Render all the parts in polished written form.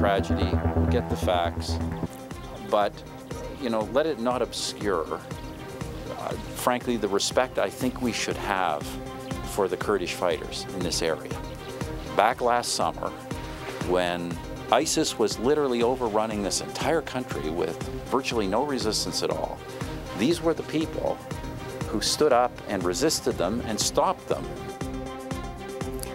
tragedy, get the facts, but, you know, let it not obscure, frankly, the respect I think we should have for the Kurdish fighters in this area. Back last summer, when ISIS was literally overrunning this entire country with virtually no resistance at all, these were the people who stood up and resisted them and stopped them.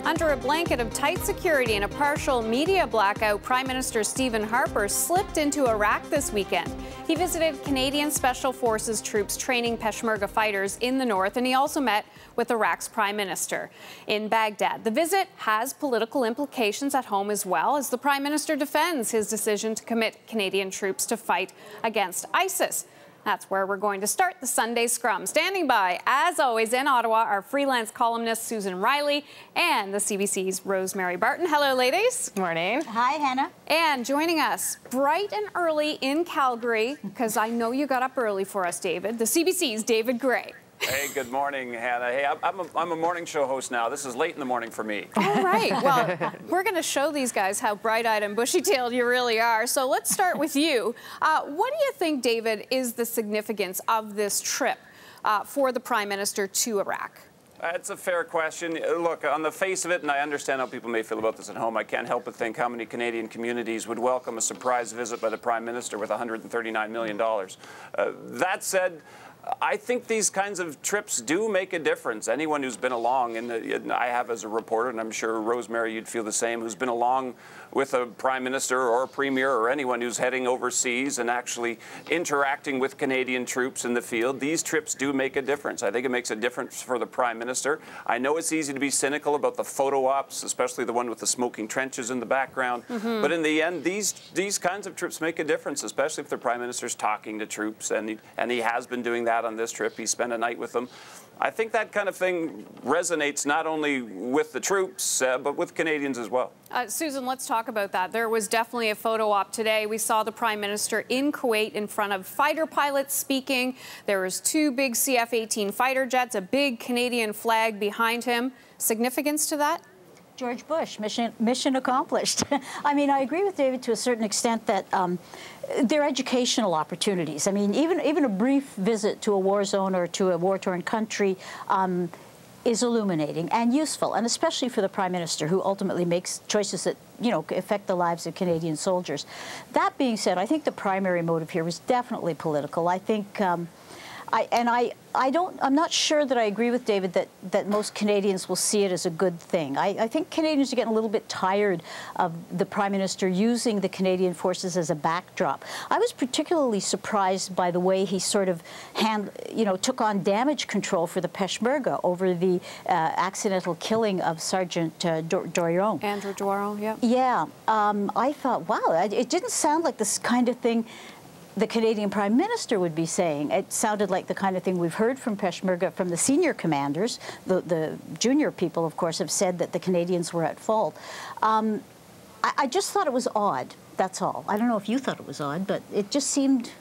Under a blanket of tight security and a partial media blackout, Prime Minister Stephen Harper slipped into Iraq this weekend. He visited Canadian Special Forces troops training Peshmerga fighters in the north, and he also met with Iraq's Prime Minister in Baghdad. The visit has political implications at home as well, as the Prime Minister defends his decision to commit Canadian troops to fight against ISIS. That's where we're going to start the Sunday Scrum. Standing by, as always, in Ottawa, our freelance columnist Susan Riley and the CBC's Rosemary Barton. Hello, ladies. Morning. Hi, Hannah. And joining us bright and early in Calgary, because I know you got up early for us, David, the CBC's David Gray. Hey, good morning, Hannah. Hey, I'm a morning show host now. This is late in the morning for me. All right. Well, we're going to show these guys how bright-eyed and bushy-tailed you really are. So let's start with you. What do you think, David, is the significance of this trip for the Prime Minister to Iraq? It's a fair question. Look, on the face of it, and I understand how people may feel about this at home, I can't help but think how many Canadian communities would welcome a surprise visit by the Prime Minister with $139 million. That said, I think these kinds of trips do make a difference. Anyone who's been along, and I have as a reporter, and I'm sure, Rosemary, you'd feel the same, who's been along with a Prime Minister or a Premier or anyone who's heading overseas and actually interacting with Canadian troops in the field, these trips do make a difference. I think it makes a difference for the Prime Minister. I know it's easy to be cynical about the photo ops, especially the one with the smoking trenches in the background, but in the end, these kinds of trips make a difference, especially if the Prime Minister's talking to troops, and he has been doing that on this trip. He spent a night with them. I think that kind of thing resonates not only with the troops, but with Canadians as well. Susan, let's talk about that. There was definitely a photo op today. We saw the Prime Minister in Kuwait in front of fighter pilots speaking. There was 2 big CF-18 fighter jets, a big Canadian flag behind him. Significance to that? George Bush, mission accomplished. I mean, I agree with David to a certain extent that they're educational opportunities. I mean, even a brief visit to a war zone or to a war-torn country is illuminating and useful, and especially for the Prime Minister, who ultimately makes choices that, you know, affect the lives of Canadian soldiers. That being said, I think the primary motive here was definitely political. I think, I'm not sure that I agree with David that most Canadians will see it as a good thing. I think Canadians are getting a little bit tired of the Prime Minister using the Canadian forces as a backdrop. I was particularly surprised by the way he sort of took on damage control for the Peshmerga over the accidental killing of Sergeant Dorion. Andrew Dorion, yeah. Yeah, I thought, wow, it didn't sound like this kind of thing the Canadian Prime Minister would be saying. It sounded like the kind of thing we've heard from Peshmerga, from the senior commanders. The junior people, of course, have said that the Canadians were at fault. I just thought it was odd, that's all. I don't know if you thought it was odd, but it just seemed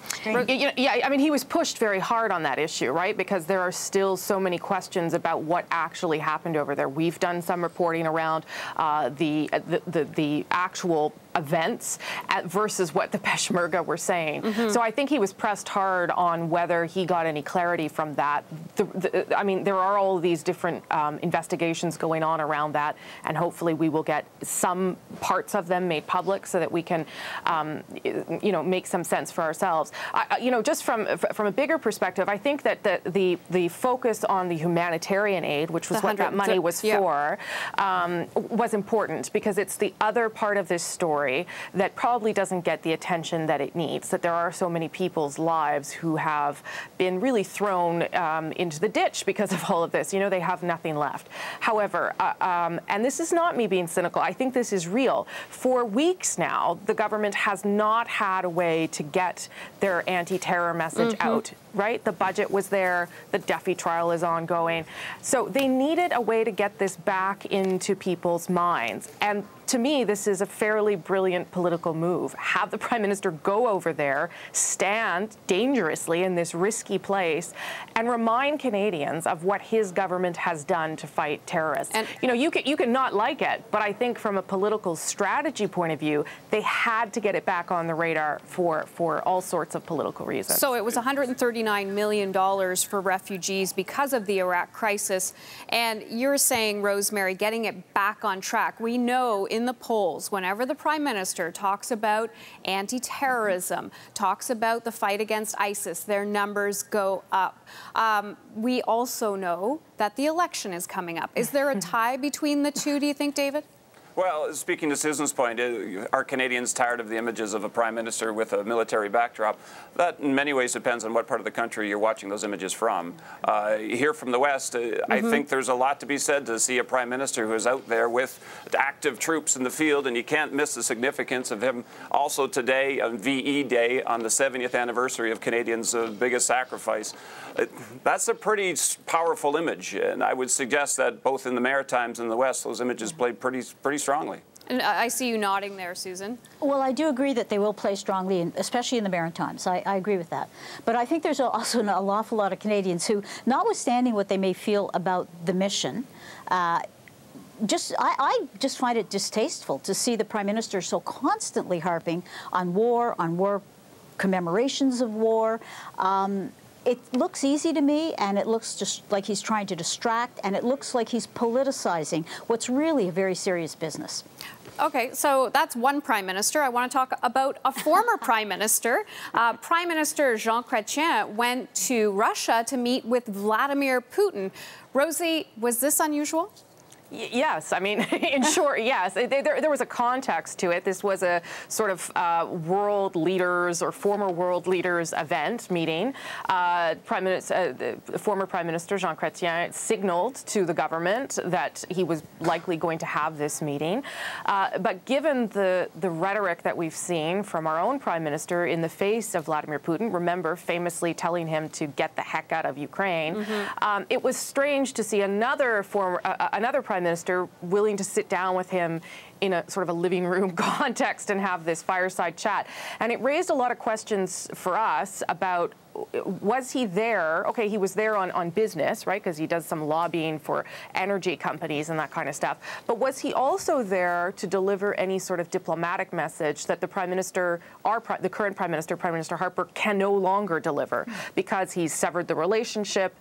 strange. Yeah, I mean, he was pushed very hard on that issue, right? Because there are still so many questions about what actually happened over there. We've done some reporting around the actual events versus what the Peshmerga were saying. So I think he was pressed hard on whether he got any clarity from that. I mean, there are all of these different investigations going on around that, and hopefully we will get some parts of them made public so that we can, make some sense for ourselves. Just from a bigger perspective, I think that the focus on the humanitarian aid, which was what that money was for, was important, because it's the other part of this story that probably doesn't get the attention that it needs, that there are so many people's lives who have been really thrown into the ditch because of all of this. You know, they have nothing left. However, and this is not me being cynical, I think this is real. For weeks now, the government has not had a way to get their anti-terror message out right? The budget was there. The Duffy trial is ongoing. So they needed a way to get this back into people's minds. And to me, this is a fairly brilliant political move. Have the Prime Minister go over there, stand dangerously in this risky place, and remind Canadians of what his government has done to fight terrorists. And, you know, you can not like it, but I think from a political strategy point of view, they had to get it back on the radar for all sorts of political reasons. So it was $139 million for refugees because of the Iraq crisis. And you're saying, Rosemary, getting it back on track. We know in the polls, whenever the Prime Minister talks about anti-terrorism, talks about the fight against ISIS, their numbers go up. We also know that the election is coming up. Is there a tie between the two, do you think, David? Well, speaking to Susan's point, are Canadians tired of the images of a Prime Minister with a military backdrop? That in many ways depends on what part of the country you're watching those images from. Here from the West, I think there's a lot to be said to see a Prime Minister who is out there with active troops in the field, and you can't miss the significance of him also today on VE Day, on the 70th anniversary of Canadians' biggest sacrifice. That's a pretty powerful image, and I would suggest that both in the Maritimes and the West, those images played pretty strongly. And I see you nodding there, Susan. Well, I do agree that they will play strongly, especially in the Maritimes. I agree with that. But I think there's also an awful lot of Canadians who, notwithstanding what they may feel about the mission, I just find it distasteful to see the Prime Minister so constantly harping on war commemorations of war. It looks easy to me, and it looks just like he's trying to distract, and it looks like he's politicizing what's really a very serious business. Okay, so that's one Prime Minister. I want to talk about a former Prime Minister. Prime Minister Jean Chrétien went to Russia to meet with Vladimir Putin. Rosie, was this unusual? Yes, I mean, in short, yes. There was a context to it. This was a sort of world leaders or former world leaders event meeting. The former Prime Minister Jean Chrétien signaled to the government that he was likely going to have this meeting. But given the rhetoric that we've seen from our own Prime Minister in the face of Vladimir Putin, remember famously telling him to get the heck out of Ukraine, it was strange to see another Prime Minister willing to sit down with him in a sort of a living room context and have this fireside chat. And it raised a lot of questions for us about, was he there? Okay, he was there on business, right? Because he does some lobbying for energy companies and that kind of stuff. But was he also there to deliver any sort of diplomatic message that the Prime Minister, the current Prime Minister Harper, can no longer deliver because he's severed the relationship,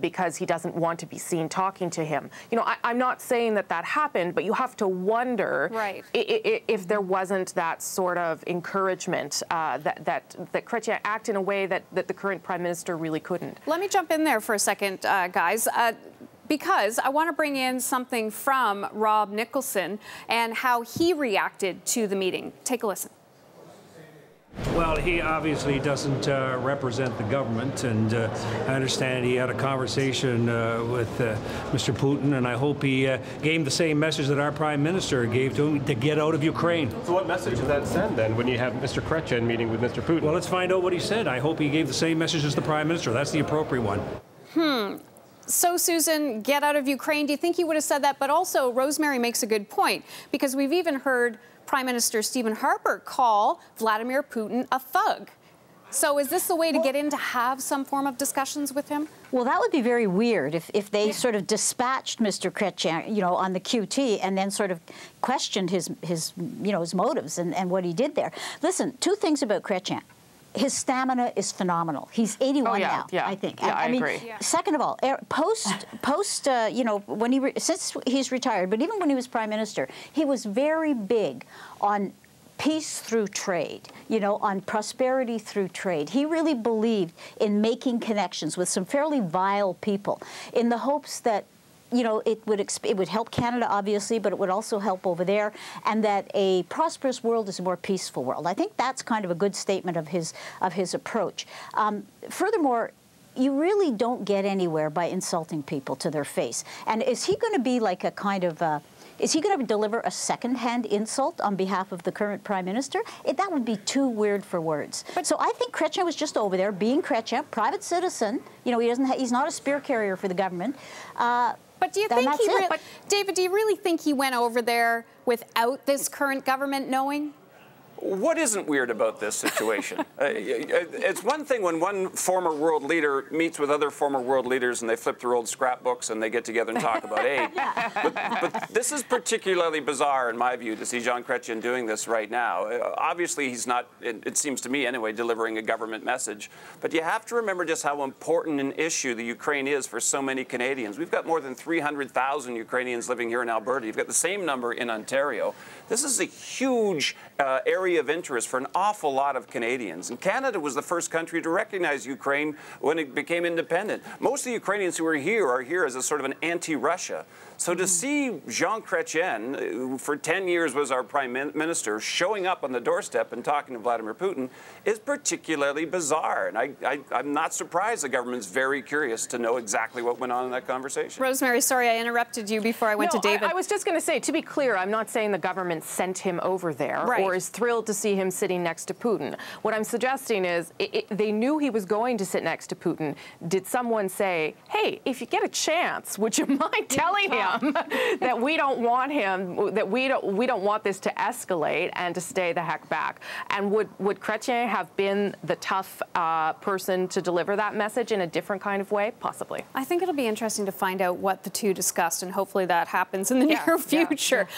because he doesn't want to be seen talking to him? You know, I'm not saying that happened, but you have to wonder if there wasn't that sort of encouragement that Chrétien act in a way that the current Prime Minister really couldn't. Let me jump in there for a second, guys. Because I want to bring in something from Rob Nicholson and how he reacted to the meeting. Take a listen. Well, he obviously doesn't represent the government, and I understand he had a conversation with Mr. Putin, and I hope he gave him the same message that our Prime Minister gave to him, to get out of Ukraine. So what message does that send, then, when you have Mr. Chrétien meeting with Mr. Putin? Well, let's find out what he said. I hope he gave the same message as the Prime Minister. That's the appropriate one. So, Susan, get out of Ukraine. Do you think he would have said that? But also, Rosemary makes a good point, because we've even heard Prime Minister Stephen Harper call Vladimir Putin a thug. So is this the way to get in to have some form of discussions with him? Well, that would be very weird if they sort of dispatched Mr. Chrétien, you know, on the QT, and then sort of questioned his motives and what he did there. Listen, two things about Chrétien. His stamina is phenomenal. He's 81 now, I think. Yeah, I mean, agree. Second of all, since he's retired, but even when he was Prime Minister, he was very big on peace through trade, you know, on prosperity through trade. He really believed in making connections with some fairly vile people in the hopes that, you know, it would help Canada, obviously, but it would also help over there, and that a prosperous world is a more peaceful world. I think that's kind of a good statement of his approach. Furthermore, you really don't get anywhere by insulting people to their face. And is he going to be like a kind of is he going to deliver a second-hand insult on behalf of the current Prime Minister? That would be too weird for words. So I think Chrétien was just over there, being Chrétien, private citizen. You know, he's not a spear carrier for the government. But do you think David, do you really think he went over there without this current government knowing? What isn't weird about this situation? It's one thing when one former world leader meets with other former world leaders and they flip through old scrapbooks and they get together and talk about aid. But this is particularly bizarre, in my view, to see Jean Chrétien doing this right now. Obviously, he's not, it seems to me anyway, delivering a government message. But you have to remember just how important an issue the Ukraine is for so many Canadians. We've got more than 300,000 Ukrainians living here in Alberta. You've got the same number in Ontario. This is a huge area of interest for an awful lot of Canadians. And Canada was the first country to recognize Ukraine when it became independent. Most of the Ukrainians who are here as a sort of an anti-Russia. So to see Jean Chrétien, who for 10 years was our Prime Minister, showing up on the doorstep and talking to Vladimir Putin is particularly bizarre. And I'm not surprised the government's very curious to know exactly what went on in that conversation. Rosemary, sorry I interrupted you before I went to David. I was just going to say, to be clear, I'm not saying the government sent him over there or is thrilled to see him sitting next to Putin. What I'm suggesting is they knew he was going to sit next to Putin. Did someone say, hey, if you get a chance, would you mind telling him that we don't want him, that we don't want this to escalate and to stay the heck back? And would Chrétien have been the tough person to deliver that message in a different kind of way? Possibly. I think it'll be interesting to find out what the two discussed, and hopefully that happens in the near future.